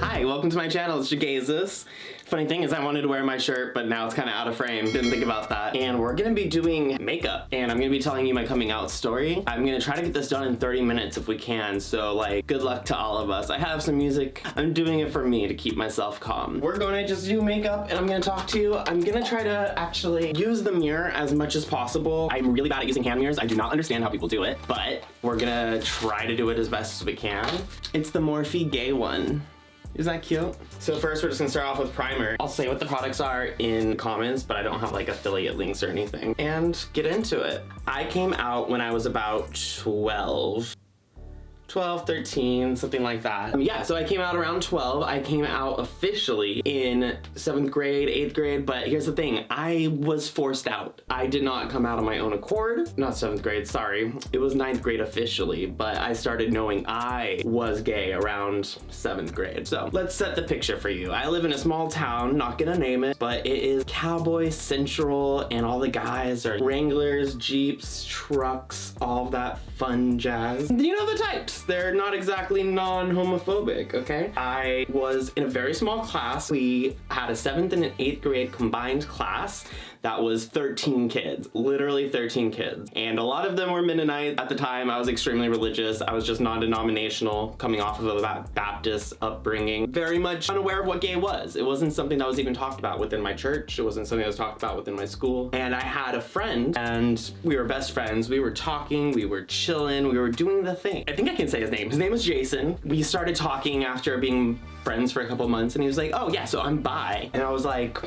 Hi, welcome to my channel, it's JeGaysus. Funny thing is I wanted to wear my shirt, but now it's kind of out of frame. Didn't think about that. And we're gonna be doing makeup, and I'm gonna be telling you my coming out story. I'm gonna try to get this done in 30 minutes if we can, so like, good luck to all of us. I have some music. I'm doing it for me to keep myself calm. We're gonna just do makeup, and I'm gonna talk to you. I'm gonna try to actually use the mirror as much as possible. I'm really bad at using hand mirrors. I do not understand how people do it, but we're gonna try to do it as best as we can. It's the Morphe Gay one. Is that cute? So first we're just gonna start off with primer. I'll say what the products are in comments, but I don't have like affiliate links or anything. And get into it. I came out when I was about 12, 13, something like that. Yeah, so I came out around 12. I came out officially in 7th grade, 8th grade, but here's the thing, I was forced out. I did not come out on my own accord. Not 7th grade, sorry. It was 9th grade officially, but I started knowing I was gay around 7th grade. So let's set the picture for you. I live in a small town, not gonna name it, but it is Cowboy Central, and all the guys are Wranglers, Jeeps, trucks, all that fun jazz. You know the types. They're not exactly non-homophobic, okay? I was in a very small class. We had a 7th and an 8th grade combined class that was 13 kids, literally 13 kids. And a lot of them were Mennonite. At the time, I was extremely religious. I was just non-denominational, coming off of a Baptist upbringing. Very much unaware of what gay was. It wasn't something that was even talked about within my church. It wasn't something that was talked about within my school. And I had a friend, and we were best friends. We were talking, we were chilling, we were doing the thing. I think I can say his name. His name was Jason. We started talking after being friends for a couple months, and he was like, oh yeah, so I'm bi. And I was like,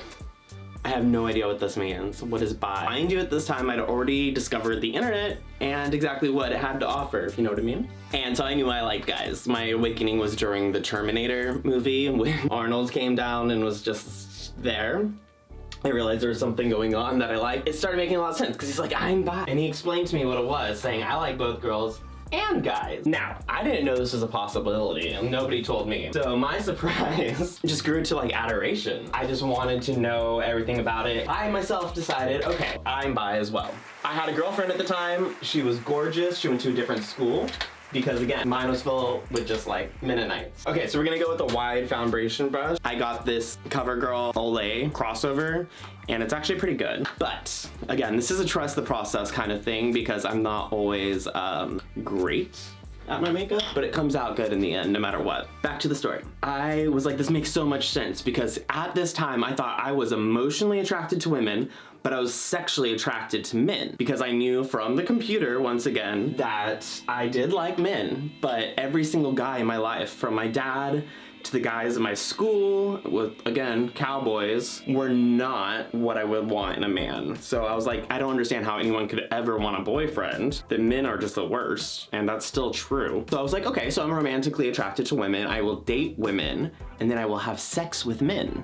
I have no idea what this means. What is bi? Mind you, at this time, I'd already discovered the internet and exactly what it had to offer, if you know what I mean. And so I knew I liked guys. My awakening was during the Terminator movie when Arnold came down and was just there. I realized there was something going on that I liked. It started making a lot of sense because he's like, I'm bi. And he explained to me what it was, saying I like both girls and guys. Now, I didn't know this was a possibility, and nobody told me. So my surprise just grew to like adoration. I just wanted to know everything about it. I myself decided, okay, I'm bi as well. I had a girlfriend at the time. She was gorgeous. She went to a different school because again, mine was full with just like Mennonites. Okay, so we're gonna go with the wide foundation brush. I got this CoverGirl Olay crossover, and it's actually pretty good. But again, this is a trust the process kind of thing because I'm not always great at my makeup, but it comes out good in the end, no matter what. Back to the story. I was like, this makes so much sense because at this time I thought I was emotionally attracted to women, but I was sexually attracted to men because I knew from the computer, once again, that I did like men, but every single guy in my life, from my dad to the guys in my school, with, again, cowboys, were not what I would want in a man. So I was like, I don't understand how anyone could ever want a boyfriend, that men are just the worst, and that's still true. So I was like, okay, so I'm romantically attracted to women, I will date women, and then I will have sex with men.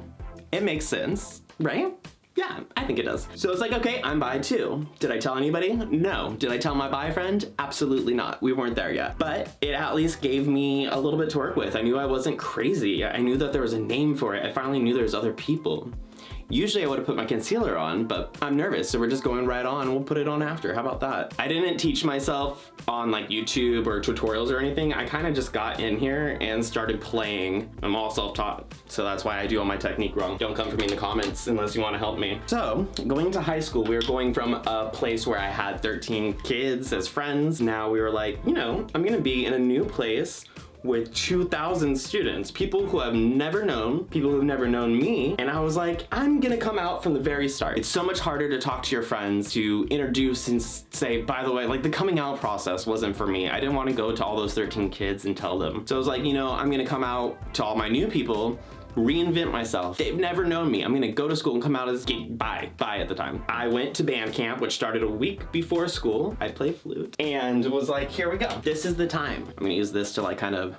It makes sense, right? Yeah, I think it does. So it's like, okay, I'm bi too. Did I tell anybody? No. Did I tell my bi friend? Absolutely not. We weren't there yet. But it at least gave me a little bit to work with. I knew I wasn't crazy. I knew that there was a name for it. I finally knew there was other people. Usually I would have put my concealer on, but I'm nervous, so we're just going right on. We'll put it on after. How about that? I didn't teach myself on like YouTube or tutorials or anything. I kind of just got in here and started playing. I'm all self-taught, so that's why I do all my technique wrong. Don't come for me in the comments unless you want to help me. So going to high school, we were going from a place where I had 13 kids as friends. Now we were like, you know, I'm gonna be in a new place with 2,000 students, people who I've never known, people who've never known me, and I was like, I'm gonna come out from the very start. It's so much harder to talk to your friends, to introduce and say, by the way, like the coming out process wasn't for me. I didn't want to go to all those 13 kids and tell them. So I was like, you know, I'm gonna come out to all my new people, reinvent myself. They've never known me. I'm gonna go to school and come out as gay. Bi at the time. I went to band camp, which started a week before school. I play flute and was like, here we go. This is the time. I'm gonna use this to like kind of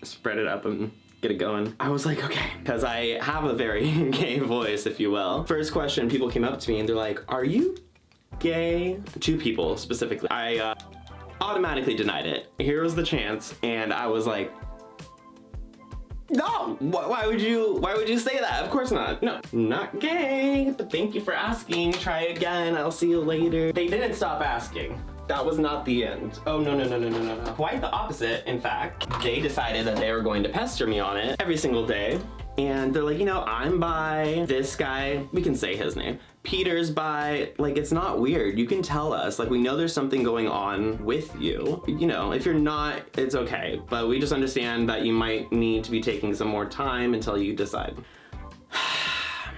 spread it up and get it going. I was like, okay, because I have a very gay voice, if you will. First question, people came up to me and they're like, are you gay? 2 people specifically. I automatically denied it. Here was the chance, and I was like, no, why would you say that? Of course not. No, I'm not gay, but thank you for asking. Try again, I'll see you later. They didn't stop asking. That was not the end. Oh, no, no, no, no, no, no, no. Quite the opposite, in fact. They decided that they were going to pester me on it every single day. And they're like, you know, I'm bi, this guy, we can say his name. Peter's bi, like, it's not weird. You can tell us, like, we know there's something going on with you. You know, if you're not, it's okay. But we just understand that you might need to be taking some more time until you decide.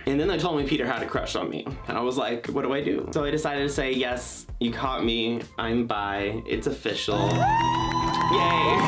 And then they told me Peter had a crush on me. And I was like, what do I do? So I decided to say, yes, you caught me. I'm bi. It's official. Yay.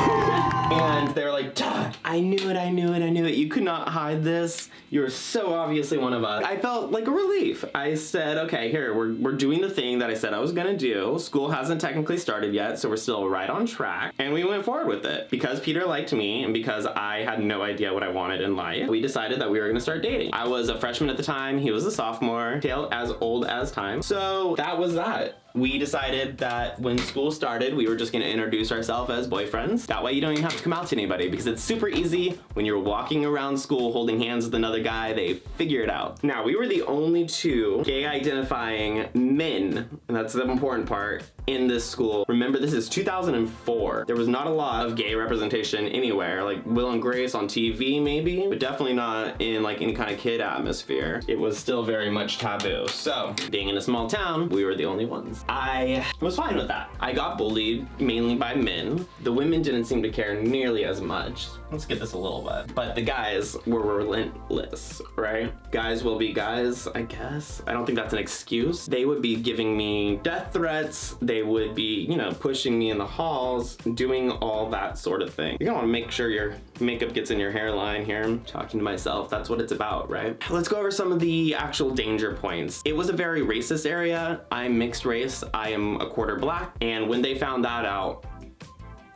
And they were like, duh, I knew it, I knew it, I knew it. You could not hide this. You're so obviously one of us. I felt like a relief. I said, okay, here, we're doing the thing that I said I was gonna do. School hasn't technically started yet, so we're still right on track. And we went forward with it. Because Peter liked me and because I had no idea what I wanted in life, we decided that we were gonna start dating. I was a freshman at the time, he was a sophomore, tale as old as time. So that was that. We decided that when school started, we were just gonna introduce ourselves as boyfriends. That way you don't even have to come out to anybody because it's super easy when you're walking around school holding hands with another guy, they figure it out. Now, we were the only two gay identifying men, and that's the important part, in this school. Remember, this is 2004. There was not a lot of gay representation anywhere, like Will and Grace on TV maybe, but definitely not in like any kind of kid atmosphere. It was still very much taboo. So, being in a small town, we were the only ones. I was fine with that. I got bullied mainly by men. The women didn't seem to care nearly as much. Let's get this a little bit. But the guys were relentless, right? Guys will be guys, I guess. I don't think that's an excuse. They would be giving me death threats. They would be, you know, pushing me in the halls, doing all that sort of thing. You're gonna wanna make sure your makeup gets in your hairline here. I'm talking to myself, that's what it's about, right? Let's go over some of the actual danger points. It was a very racist area. I'm mixed race, I am a quarter black, and when they found that out,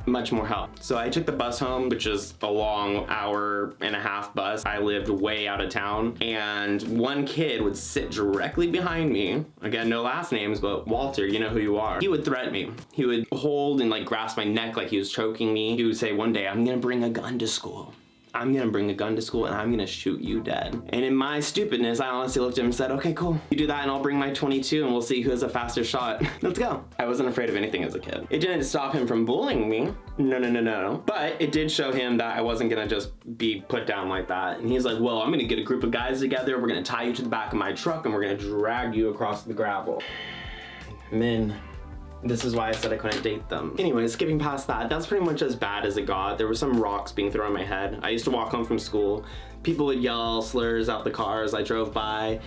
much more help. So I took the bus home, which is a long 1.5-hour bus. I lived way out of town, and one kid would sit directly behind me. Again, no last names, but Walter, you know who you are. He would threaten me. He would hold and like grasp my neck like he was choking me. He would say one day, I'm gonna bring a gun to school. I'm gonna bring a gun to school and I'm gonna shoot you dead. And in my stupidness, I honestly looked at him and said, okay, cool. You do that and I'll bring my 22 and we'll see who has a faster shot. Let's go. I wasn't afraid of anything as a kid. It didn't stop him from bullying me. No, no, no, no. But it did show him that I wasn't gonna just be put down like that. And he's like, well, I'm gonna get a group of guys together. We're gonna tie you to the back of my truck and we're gonna drag you across the gravel. Men. This is why I said I couldn't date them. Anyways, skipping past that, that's pretty much as bad as it got. There were some rocks being thrown at my head. I used to walk home from school. People would yell slurs out the cars I drove by.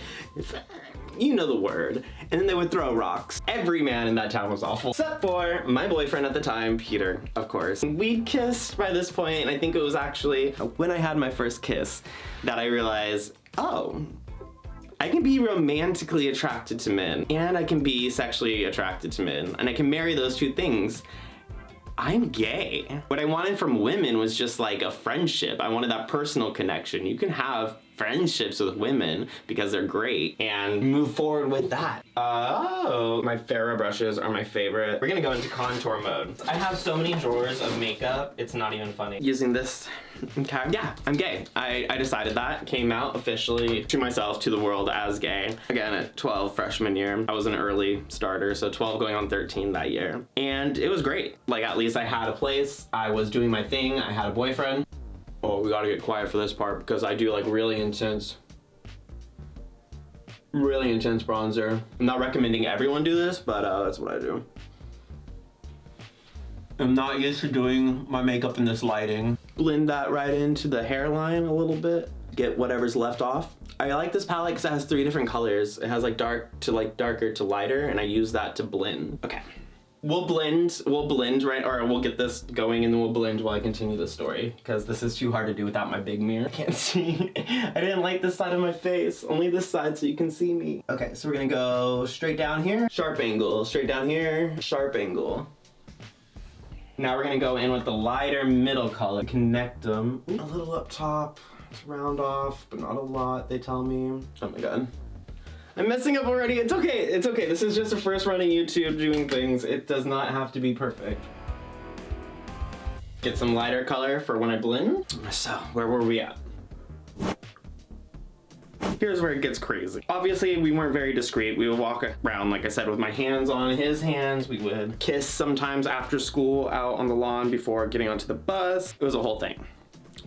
You know the word. And then they would throw rocks. Every man in that town was awful. Except for my boyfriend at the time, Peter, of course. We'd kissed by this point, and I think it was actually when I had my first kiss that I realized, oh, I can be romantically attracted to men, and I can be sexually attracted to men, and I can marry those two things. I'm gay. What I wanted from women was just like a friendship. I wanted that personal connection. You can have friendships with women because they're great and move forward with that. Oh, my Farrah brushes are my favorite. We're gonna go into contour mode. I have so many drawers of makeup, it's not even funny. Using this, okay. Yeah, I'm gay. I decided that, came out officially to myself, to the world as gay. Again, at 12 freshman year, I was an early starter, so 12 going on 13 that year. And it was great. Like, at least I had a place, I was doing my thing, I had a boyfriend. Oh, we gotta get quiet for this part because I do like really intense bronzer. I'm not recommending everyone do this, but that's what I do. I'm not used to doing my makeup in this lighting. Blend that right into the hairline a little bit. Get whatever's left off. I like this palette because it has 3 different colors. It has like dark to like darker to lighter, and I use that to blend. Okay. We'll blend, right? Or we'll get this going and then we'll blend while I continue the story because this is too hard to do without my big mirror. I can't see. I didn't like this side of my face, only this side so you can see me. Okay, so we're gonna go straight down here, sharp angle, straight down here, sharp angle. Now we're gonna go in with the lighter middle color, connect them. A little up top, to round off, but not a lot, they tell me. Oh my God. I'm messing up already. It's okay. It's okay. This is just a first run on YouTube doing things. It does not have to be perfect. Get some lighter color for when I blend. So, where were we at? here's where it gets crazy. Obviously, we weren't very discreet. We would walk around, like I said, with my hands on his hands. We would kiss sometimes after school out on the lawn before getting onto the bus. It was a whole thing.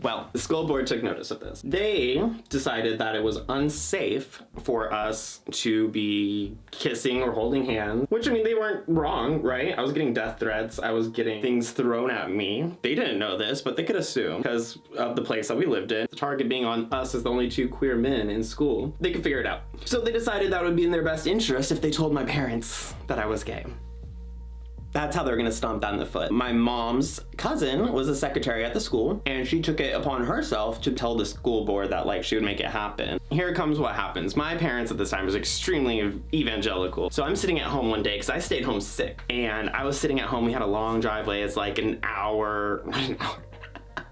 Well, the school board took notice of this. They decided that it was unsafe for us to be kissing or holding hands, which, I mean, they weren't wrong, right? I was getting death threats. I was getting things thrown at me. They didn't know this, but they could assume because of the place that we lived in, the target being on us as the only 2 queer men in school. They could figure it out. So they decided that would be in their best interest if they told my parents that I was gay. That's how they're gonna stomp that in the foot. My mom's cousin was a secretary at the school, and she took it upon herself to tell the school board that, like, she would make it happen. Here comes what happens. My parents at this time was extremely evangelical. So I'm sitting at home one day, because I stayed home sick, and I was sitting at home. We had a long driveway. It's like an hour, not an hour.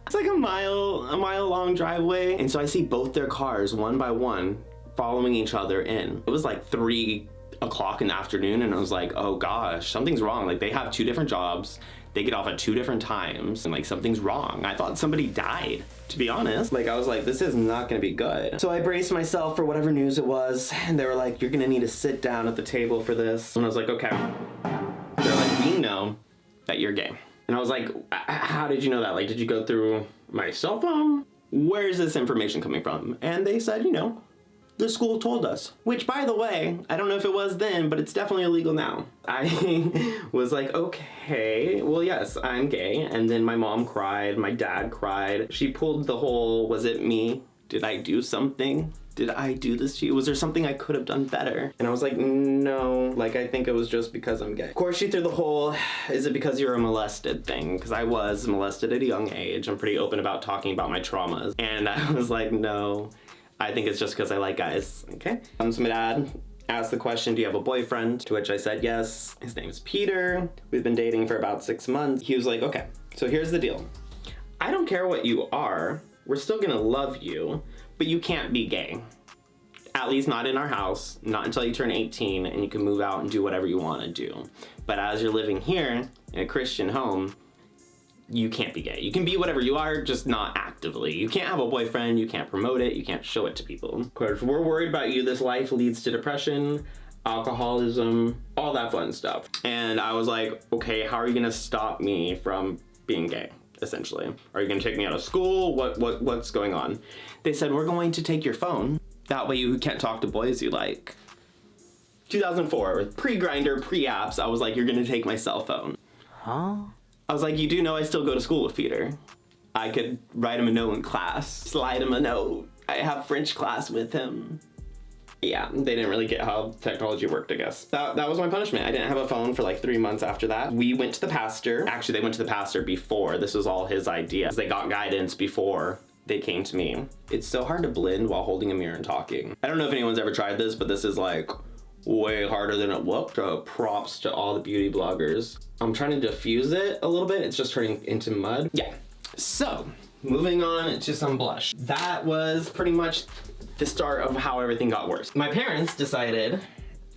It's like a mile long driveway. And so I see both their cars, one by one, following each other in. It was like 3 o'clock in the afternoon, and I was like, oh gosh, something's wrong. Like, they have 2 different jobs, they get off at 2 different times, and like, something's wrong. I thought somebody died, to be honest. Like, I was like, this is not gonna be good. So I braced myself for whatever news it was, and they were like, you're gonna need to sit down at the table for this. And I was like, okay. They're like, we know that you're gay. And I was like, how did you know that? Like, did you go through my cell phone? Where's this information coming from? And they said, you know, the school told us. Which, by the way, I don't know if it was then, but it's definitely illegal now. I was like, okay, well, yes, I'm gay. And then my mom cried, my dad cried. She pulled the whole, was it me? Did I do something? Did I do this to you? Was there something I could have done better? And I was like, no, like, I think it was just because I'm gay. Of course, she threw the whole, is it because you're a molested thing? Because I was molested at a young age. I'm pretty open about talking about my traumas. And I was like, no, I think it's just because I like guys, okay? So my dad asked the question, do you have a boyfriend? To which I said yes. His name is Peter. We've been dating for about 6 months. He was like, okay, so here's the deal. I don't care what you are. We're still gonna love you, but you can't be gay. At least not in our house, not until you turn 18 and you can move out and do whatever you wanna do. But as you're living here in a Christian home, you can't be gay. You can be whatever you are, just not actively. You can't have a boyfriend, you can't promote it, you can't show it to people. Of course, we're worried about you. This life leads to depression, alcoholism, all that fun stuff. And I was like, okay, how are you gonna stop me from being gay, essentially? Are you gonna take me out of school? What's going on? They said, we're going to take your phone. That way you can't talk to boys you like. 2004, pre-Grindr, pre-apps, I was like, you're gonna take my cell phone. Huh? I was like, you do know I still go to school with Peter. I could write him a note in class, slide him a note. I have French class with him. Yeah, they didn't really get how technology worked, I guess. That was my punishment. I didn't have a phone for like 3 months after that. We went to the pastor. Actually, they went to the pastor before. This was all his idea. They got guidance before they came to me. It's so hard to blend while holding a mirror and talking. I don't know if anyone's ever tried this, but this is like way harder than it looked. Props to all the beauty bloggers. I'm trying to diffuse it a little bit. It's just turning into mud. Yeah. So, moving on to some blush. That was pretty much the start of how everything got worse. My parents decided,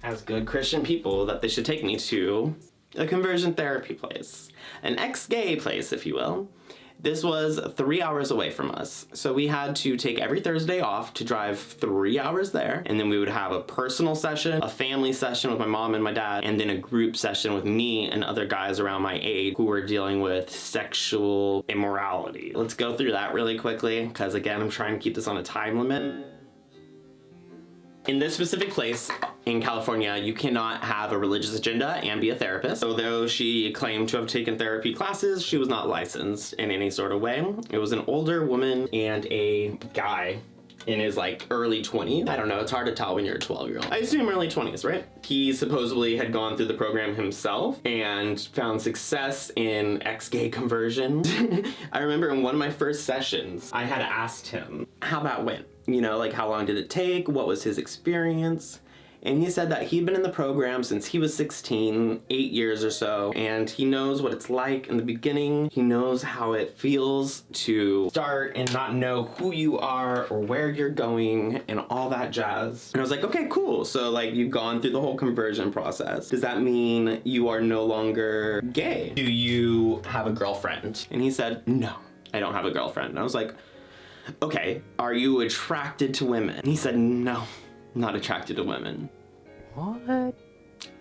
as good Christian people, that they should take me to a conversion therapy place. An ex-gay place, if you will. This was 3 hours away from us. So we had to take every Thursday off to drive 3 hours there. And then we would have a personal session, a family session with my mom and my dad, and then a group session with me and other guys around my age who were dealing with sexual immorality. Let's go through that really quickly, because again, I'm trying to keep this on a time limit. In this specific place in California, you cannot have a religious agenda and be a therapist. Although she claimed to have taken therapy classes, she was not licensed in any sort of way. It was an older woman and a guy in his like early 20s. I don't know, it's hard to tell when you're a 12-year-old. I assume early 20s, right? He supposedly had gone through the program himself and found success in ex-gay conversion. I remember in one of my first sessions, I had asked him how that went. You know, like how long did it take? What was his experience? And he said that he'd been in the program since he was 16, 8 years or so, and he knows what it's like in the beginning. He knows how it feels to start and not know who you are or where you're going and all that jazz. And I was like, okay, cool. So like you've gone through the whole conversion process. Does that mean you are no longer gay? Do you have a girlfriend? And he said, no, I don't have a girlfriend. And I was like, okay, are you attracted to women? And he said, no, not attracted to women. What?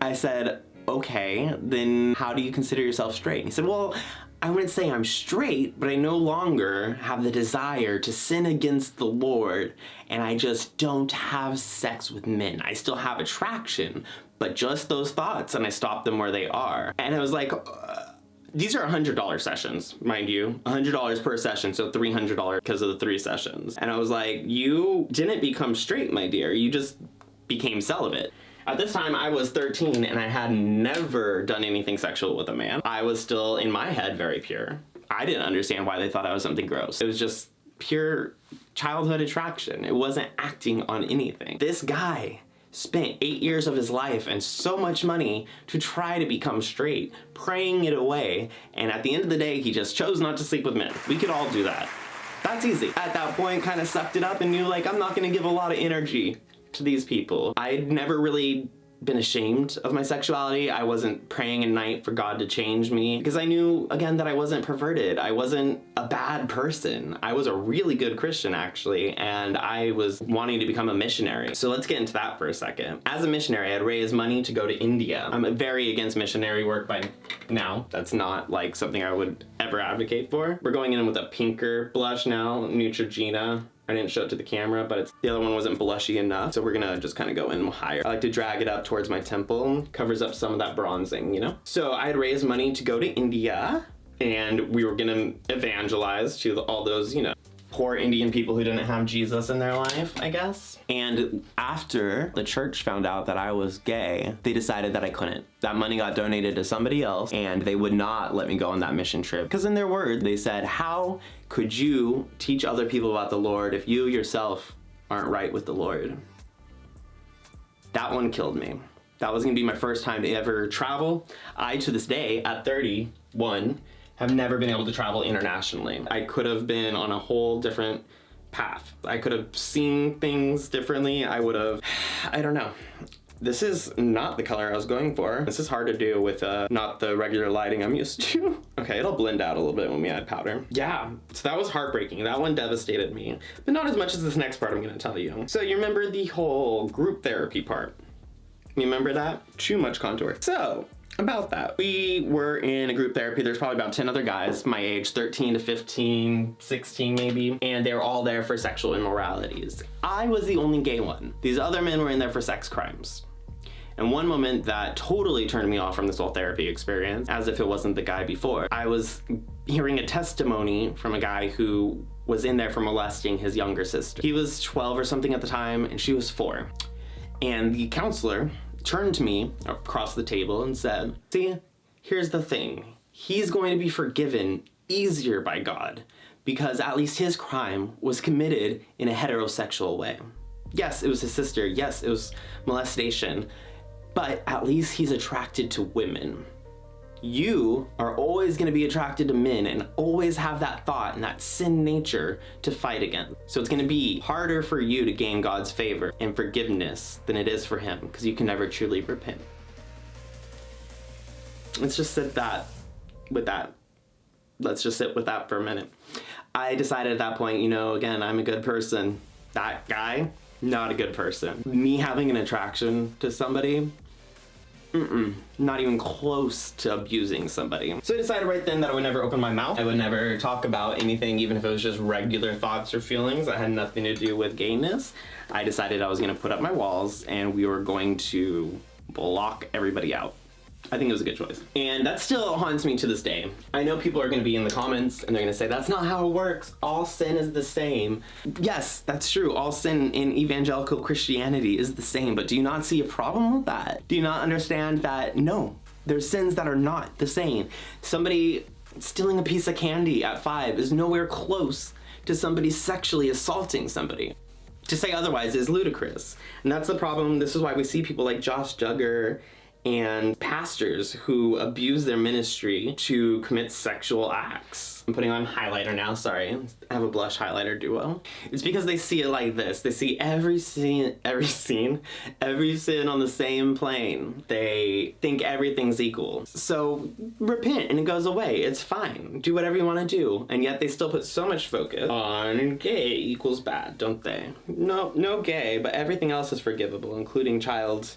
I said, okay, then how do you consider yourself straight? And he said, well, I wouldn't say I'm straight, but I no longer have the desire to sin against the Lord, and I just don't have sex with men. I still have attraction, but just those thoughts, and I stop them where they are. And I was like, these are $100 sessions, mind you, $100 per session, so $300 because of the 3 sessions. And I was like, you didn't become straight, my dear, you just became celibate. At this time, I was 13 and I had never done anything sexual with a man. I was still, in my head, very pure. I didn't understand why they thought I was something gross. It was just pure childhood attraction. It wasn't acting on anything. This guy spent 8 years of his life and so much money to try to become straight, praying it away, and at the end of the day, he just chose not to sleep with men. We could all do that. That's easy. At that point, kind of sucked it up and knew, like, I'm not gonna give a lot of energy to these people. I'd never really been ashamed of my sexuality. I wasn't praying at night for God to change me because I knew, again, that I wasn't perverted. I wasn't a bad person. I was a really good Christian, actually, and I was wanting to become a missionary. So let's get into that for a second. As a missionary, I'd raised money to go to India. I'm very against missionary work by now. That's not like something I would ever advocate for. We're going in with a pinker blush now, Neutrogena. I didn't show it to the camera, but the other one wasn't blushy enough, so we're gonna just kind of go in higher. I like to drag it up towards my temple, covers up some of that bronzing, you know? So I had raised money to go to India, and we were gonna evangelize to all those, you know, poor Indian people who didn't have Jesus in their life, I guess. And after the church found out that I was gay, they decided that I couldn't. That money got donated to somebody else, and they would not let me go on that mission trip. Because in their words, they said, how could you teach other people about the Lord if you yourself aren't right with the Lord? That one killed me. That was gonna be my first time to ever travel. I, to this day, at 31, have never been able to travel internationally. I could have been on a whole different path. I could have seen things differently. I would have, I don't know. This is not the color I was going for. This is hard to do with not the regular lighting I'm used to. Okay, it'll blend out a little bit when we add powder. Yeah, so that was heartbreaking. That one devastated me, but not as much as this next part I'm gonna tell you. So you remember the whole group therapy part? You remember that? Too much contour. So, about that. We were in a group therapy. There's probably about 10 other guys my age, 13 to 15, 16 maybe, and they were all there for sexual immoralities. I was the only gay one. These other men were in there for sex crimes. And one moment that totally turned me off from this whole therapy experience, as if it wasn't the guy before, I was hearing a testimony from a guy who was in there for molesting his younger sister. He was 12 or something at the time, and she was 4. And the counselor turned to me across the table and said, see, here's the thing. He's going to be forgiven easier by God because at least his crime was committed in a heterosexual way. Yes, it was his sister. Yes, it was molestation, but at least he's attracted to women. You are always going to be attracted to men and always have that thought and that sin nature to fight against. So it's going to be harder for you to gain God's favor and forgiveness than it is for him because you can never truly repent. Let's just sit with that. Let's just sit with that for a minute. I decided at that point, you know, again, I'm a good person. That guy, not a good person. Me having an attraction to somebody, not even close to abusing somebody. So I decided right then that I would never open my mouth. I would never talk about anything, even if it was just regular thoughts or feelings that had nothing to do with gayness. I decided I was gonna put up my walls and we were going to block everybody out. I think it was a good choice. And that still haunts me to this day. I know people are gonna be in the comments and they're gonna say, that's not how it works. All sin is the same. Yes, that's true. All sin in evangelical Christianity is the same, but do you not see a problem with that? Do you not understand that, no, there's sins that are not the same. Somebody stealing a piece of candy at 5 is nowhere close to somebody sexually assaulting somebody. To say otherwise is ludicrous. And that's the problem. This is why we see people like Josh Duggar and pastors who abuse their ministry to commit sexual acts. I'm putting on highlighter now, sorry. I have a blush highlighter duo. It's because they see it like this. They see every sin on the same plane. They think everything's equal. So repent and it goes away. It's fine. Do whatever you want to do. And yet they still put so much focus on gay equals bad, don't they? No gay, but everything else is forgivable, including child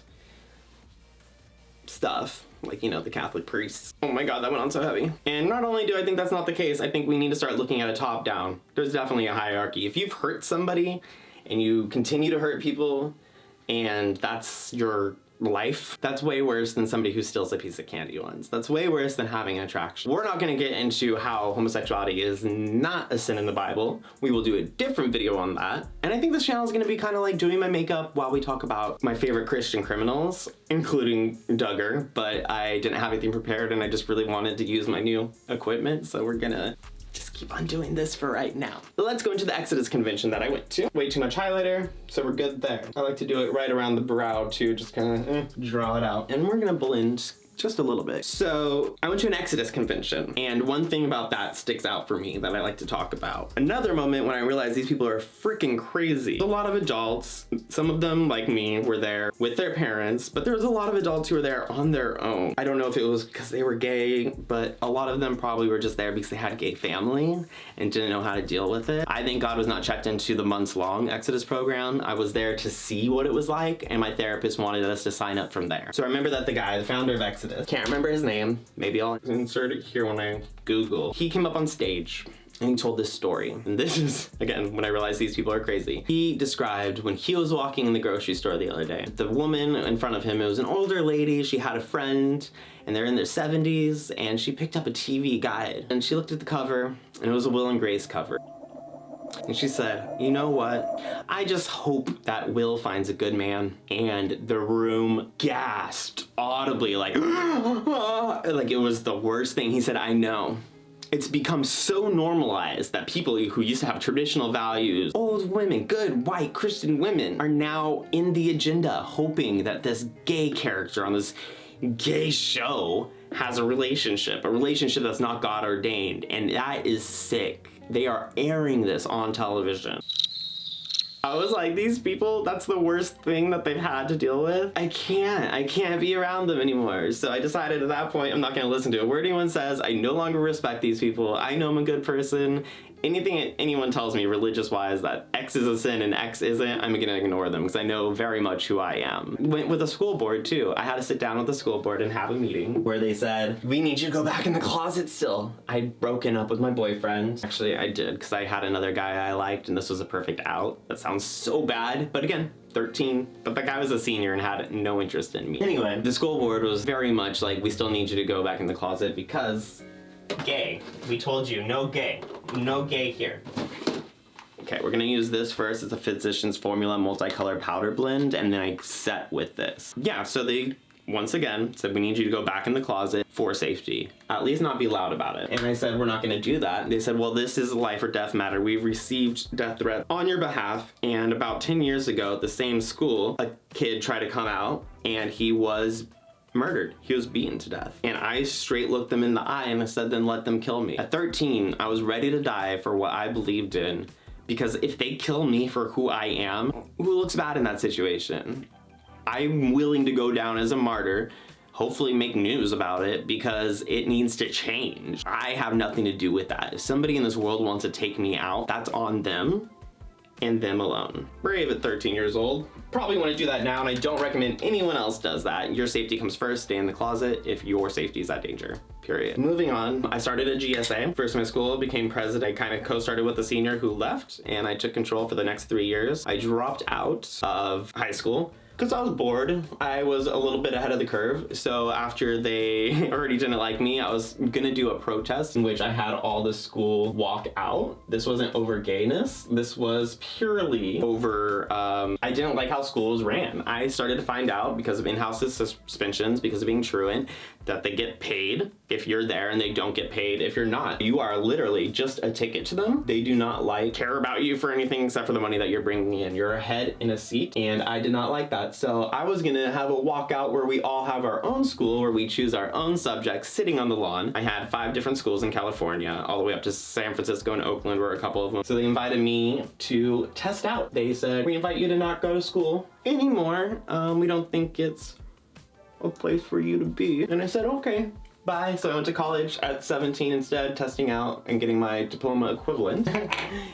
stuff. Like, you know, the Catholic priests. Oh my God, that went on so heavy. And not only do I think that's not the case, I think we need to start looking at a top down. There's definitely a hierarchy. If you've hurt somebody and you continue to hurt people and that's your life, that's way worse than somebody who steals a piece of candy once. That's way worse than having an attraction. We're not gonna get into how homosexuality is not a sin in the Bible. We will do a different video on that. And I think this channel is gonna be kind of like doing my makeup while we talk about my favorite Christian criminals, including Duggar, but I didn't have anything prepared and I just really wanted to use my new equipment, so we're gonna just keep on doing this for right now. But let's go into the Exodus convention that I went to. Way too much highlighter, so we're good there. I like to do it right around the brow too, just kind of draw it out. And we're gonna blend just a little bit. So I went to an Exodus convention, and one thing about that sticks out for me that I like to talk about. Another moment when I realized these people are freaking crazy. A lot of adults, some of them like me, were there with their parents, but there was a lot of adults who were there on their own. I don't know if it was because they were gay, but a lot of them probably were just there because they had gay family and didn't know how to deal with it. I think God was not checked into the months-long Exodus program. I was there to see what it was like, and my therapist wanted us to sign up from there. So I remember that the guy, the founder of Exodus, can't remember his name, maybe I'll insert it here when I Google. He came up on stage and he told this story. And this is, again, when I realized these people are crazy. He described when he was walking in the grocery store the other day. The woman in front of him, it was an older lady, she had a friend, and they're in their 70s, and she picked up a TV guide. And she looked at the cover, and it was a Will and Grace cover. And she said, you know what? I just hope that Will finds a good man. And the room gasped audibly, like, like it was the worst thing. He said, I know. It's become so normalized that people who used to have traditional values, old women, good white Christian women, are now in the agenda, hoping that this gay character on this gay show has a relationship that's not God ordained. And that is sick. They are airing this on television. I was like, these people, that's the worst thing that they've had to deal with. I can't be around them anymore. So I decided at that point, I'm not gonna listen to a word anyone says. I no longer respect these people. I know I'm a good person. Anything anyone tells me religious-wise that X is a sin and X isn't, I'm gonna ignore them because I know very much who I am. Went with the school board too. I had to sit down with the school board and have a meeting where they said, we need you to go back in the closet still. I'd broken up with my boyfriend. Actually, I did because I had another guy I liked and this was a perfect out. That sounds so bad, but again, 13, but that guy was a senior and had no interest in me. Anyway, the school board was very much like, we still need you to go back in the closet because gay. We told you, no gay. No gay here. Okay, we're gonna use this first. It's a Physicians Formula multicolored powder blend, and then I set with this. Yeah, so they, once again, said we need you to go back in the closet for safety. At least not be loud about it. And I said, we're not gonna do that. They said, well, this is a life or death matter. We've received death threats on your behalf, and about 10 years ago at the same school, a kid tried to come out, and he was murdered. He was beaten to death. And I straight looked them in the eye and I said, then let them kill me. At 13, I was ready to die for what I believed in, because if they kill me for who I am, who looks bad in that situation? I'm willing to go down as a martyr, hopefully make news about it, because it needs to change. I have nothing to do with that. If somebody in this world wants to take me out, that's on them and them alone. Brave at 13 years old. Probably want to do that now, and I don't recommend anyone else does that. Your safety comes first. Stay in the closet if your safety is at danger, period. Moving on, I started a GSA. First in my school, became president. I kind of co-started with a senior who left, and I took control for the next 3 years. I dropped out of high school because I was bored. I was a little bit ahead of the curve. So after they already didn't like me, I was gonna do a protest in which I had all the school walk out. This wasn't over gayness. This was purely over, I didn't like how schools ran. I started to find out because of in-house suspensions, because of being truant, that they get paid if you're there and they don't get paid if you're not. You are literally just a ticket to them. They do not care about you for anything except for the money that you're bringing in. You're a head in a seat, and I did not like that. So I was gonna have a walkout where we all have our own school, where we choose our own subjects sitting on the lawn. I had 5 different schools in California, all the way up to San Francisco and Oakland were a couple of them. So they invited me to test out. They said, we invite you to not go to school anymore. We don't think it's a place for you to be. And I said, okay, bye. So I went to college at 17 instead, testing out and getting my diploma equivalent.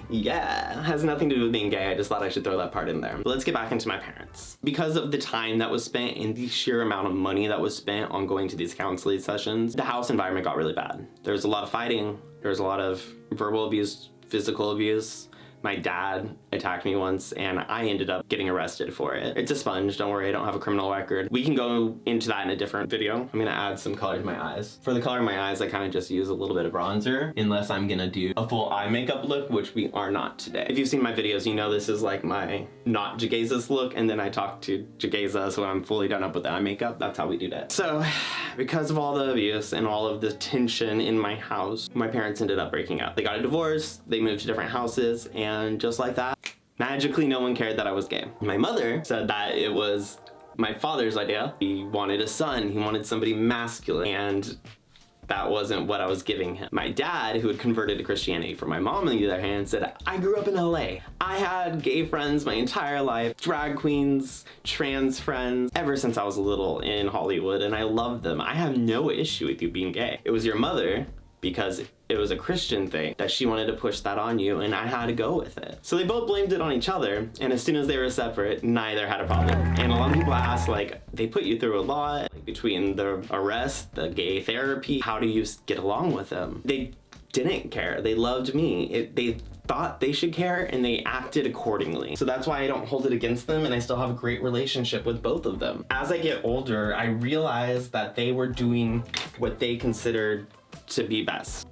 Yeah, has nothing to do with being gay. I just thought I should throw that part in there. But let's get back into my parents. Because of the time that was spent and the sheer amount of money that was spent on going to these counseling sessions, the house environment got really bad. There was a lot of fighting. There was a lot of verbal abuse, physical abuse. My dad attacked me once and I ended up getting arrested for it. It's a sponge, don't worry, I don't have a criminal record. We can go into that in a different video. I'm gonna add some color to my eyes. For the color of my eyes, I kind of just use a little bit of bronzer, unless I'm gonna do a full eye makeup look, which we are not today. If you've seen my videos, you know this is like my not JeGaysus look, and then I talk to JeGaysus when I'm fully done up with the eye makeup. That's how we do that. So, because of all the abuse and all of the tension in my house, my parents ended up breaking up. They got a divorce, they moved to different houses, and just like that, magically no one cared that I was gay. My mother said that it was my father's idea. He wanted a son, he wanted somebody masculine, and that wasn't what I was giving him. My dad, who had converted to Christianity from my mom on the other hand, said, I grew up in LA. I had gay friends my entire life, drag queens, trans friends, ever since I was little in Hollywood, and I loved them. I have no issue with you being gay. It was your mother, because it was a Christian thing, that she wanted to push that on you, and I had to go with it. So they both blamed it on each other, and as soon as they were separate, neither had a problem. And a lot of people ask, like, they put you through a lot, like, between the arrest, the gay therapy, how do you get along with them? They didn't care. They loved me. They thought they should care, and they acted accordingly. So that's why I don't hold it against them, and I still have a great relationship with both of them. As I get older, I realized that they were doing what they considered to be best.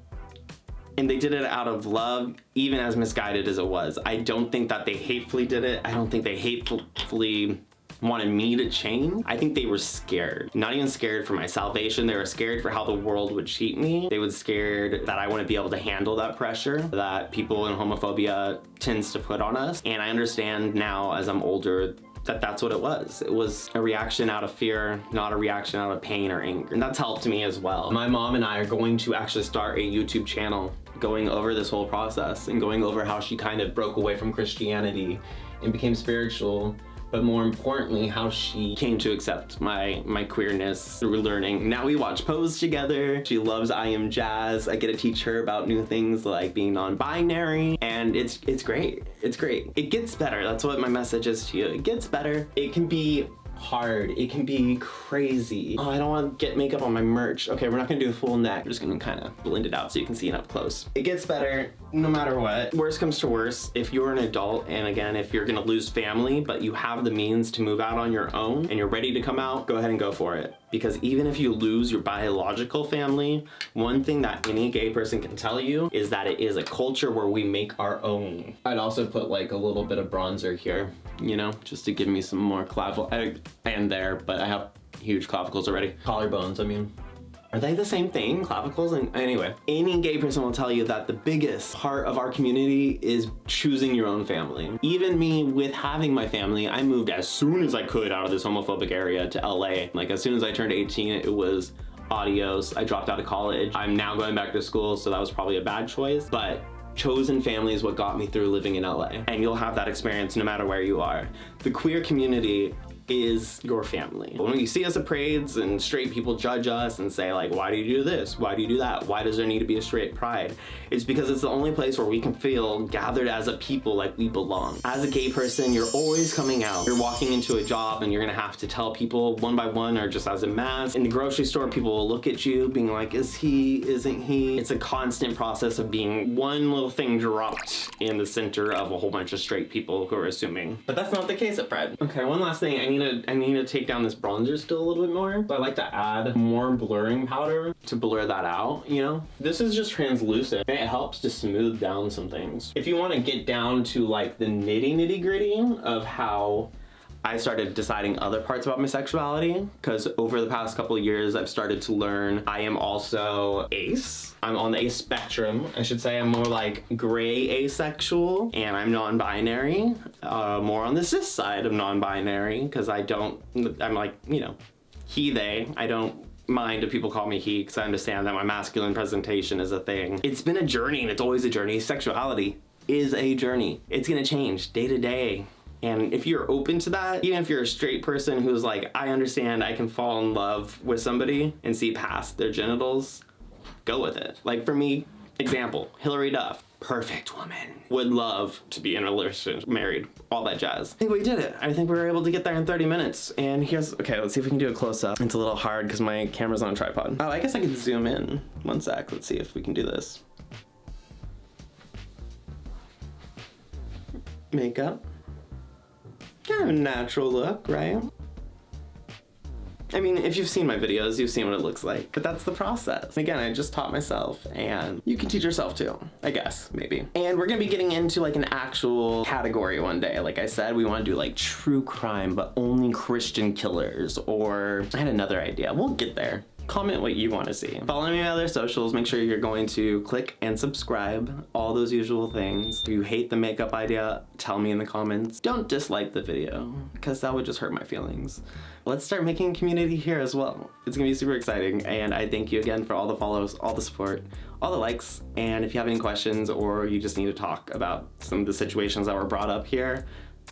And they did it out of love, even as misguided as it was. I don't think that they hatefully did it. I don't think they hatefully wanted me to change. I think they were scared. Not even scared for my salvation. They were scared for how the world would treat me. They were scared that I wouldn't be able to handle that pressure that people in homophobia tends to put on us. And I understand now, as I'm older, that that's what it was. It was a reaction out of fear, not a reaction out of pain or anger. And that's helped me as well. My mom and I are going to actually start a YouTube channel going over this whole process and going over how she kind of broke away from Christianity and became spiritual, but more importantly, how she came to accept my queerness through learning. Now we watch Pose together. She loves I Am Jazz. I get to teach her about new things like being non-binary, and it's great. It's great. It gets better. That's what my message is to you. It gets better. It can be hard. It can be crazy. Oh, I don't want to get makeup on my merch. Okay, we're not gonna do a full neck. We're just gonna kind of blend it out so you can see it up close. It gets better no matter what. Worst comes to worst, if you're an adult, and again, if you're gonna lose family, but you have the means to move out on your own and you're ready to come out, go ahead and go for it. Because even if you lose your biological family, one thing that any gay person can tell you is that it is a culture where we make our own. I'd also put like a little bit of bronzer here, you know, just to give me some more clavicle, and there, but I have huge clavicles already. Collarbones, I mean. Are they the same thing? Clavicles? And anyway, any gay person will tell you that the biggest part of our community is choosing your own family. Even me, with having my family, I moved as soon as I could out of this homophobic area to LA. Like as soon as I turned 18, it was adios. I dropped out of college. I'm now going back to school, so that was probably a bad choice, but chosen family is what got me through living in LA. And you'll have that experience no matter where you are. The queer community is your family. When you see us at parades and straight people judge us and say like, why do you do this? Why do you do that? Why does there need to be a straight pride? It's because it's the only place where we can feel gathered as a people like we belong. As a gay person, you're always coming out. You're walking into a job and you're gonna have to tell people one by one or just as a mass. In the grocery store, people will look at you being like, is he, isn't he? It's a constant process of being one little thing dropped in the center of a whole bunch of straight people who are assuming. But that's not the case at Pride. Okay, one last thing. I need to take down this bronzer still a little bit more. So I like to add more blurring powder to blur that out, you know? This is just translucent. And it helps to smooth down some things. If you want to get down to like the nitty gritty of how I started deciding other parts about my sexuality, because over the past couple of years, I've started to learn I am also ace. I'm on the ace spectrum. I should say I'm more like gray asexual, and I'm non-binary, more on the cis side of non-binary, because I'm like, you know, he, they. I don't mind if people call me he, because I understand that my masculine presentation is a thing. It's been a journey, and it's always a journey. Sexuality is a journey. It's gonna change day to day. And if you're open to that, even if you're a straight person who's like, I understand I can fall in love with somebody and see past their genitals, go with it. Like for me, example, Hillary Duff, perfect woman, would love to be in a relationship, married, all that jazz. I think we did it. I think we were able to get there in 30 minutes. And okay, let's see if we can do a close up. It's a little hard because my camera's on a tripod. Oh, I guess I could zoom in. One sec, let's see if we can do this. Makeup. Kind of a natural look, right? I mean, if you've seen my videos, you've seen what it looks like, but that's the process. Again, I just taught myself, and you can teach yourself too, I guess, maybe. And we're gonna be getting into like an actual category one day. Like I said, we wanna do like true crime, but only Christian killers, or I had another idea. We'll get there. Comment what you want to see. Follow me on other socials. Make sure you're going to click and subscribe. All those usual things. If you hate the makeup idea, tell me in the comments. Don't dislike the video, because that would just hurt my feelings. Let's start making a community here as well. It's gonna be super exciting, and I thank you again for all the follows, all the support, all the likes, and if you have any questions or you just need to talk about some of the situations that were brought up here,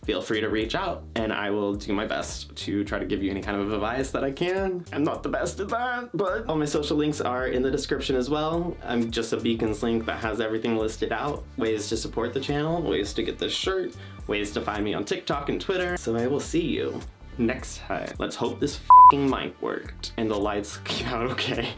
feel free to reach out, and I will do my best to try to give you any kind of advice that I can. I'm not the best at that, but all my social links are in the description as well. I'm just a Beacons link that has everything listed out. Ways to support the channel, ways to get this shirt, ways to find me on TikTok and Twitter. So I will see you next time. Let's hope this fucking mic worked and the lights came out okay.